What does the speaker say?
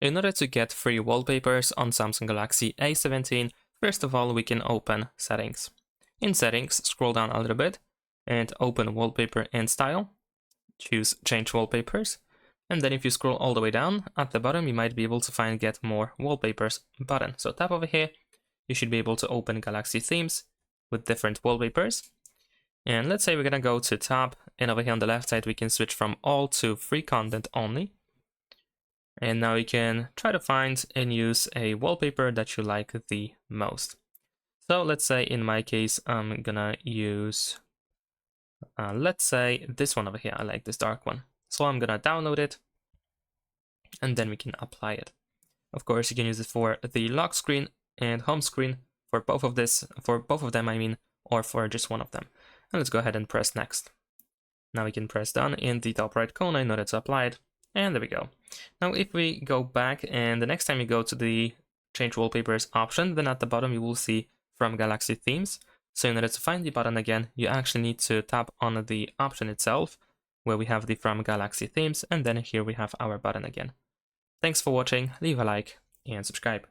In order to get free wallpapers on Samsung Galaxy A17, first of all we can open Settings. In Settings, scroll down a little bit and open Wallpaper and Style. Choose Change Wallpapers. And then if you scroll all the way down, at the bottom you might be able to find Get More Wallpapers button. So tap over here, you should be able to open Galaxy themes with different wallpapers. And let's say we're gonna go to Tab, and over here on the left side we can switch from all to free content only. And now you can try to find and use a wallpaper that you like the most. So let's say in my case, I'm gonna use, let's say this one over here. I like this dark one. So I'm gonna download it and then we can apply it. Of course, you can use it for the lock screen and home screen for both of them, I mean, or for just one of them. And let's go ahead and press next. Now we can press done in the top right corner. I know that's applied. And there we go. Now if we go back and the next time you go to the change wallpapers option, then at the bottom you will see from Galaxy themes. So in order to find the button again, you actually need to tap on the option itself where we have the from Galaxy themes, and then here we have our button again. Thanks for watching, leave a like and subscribe.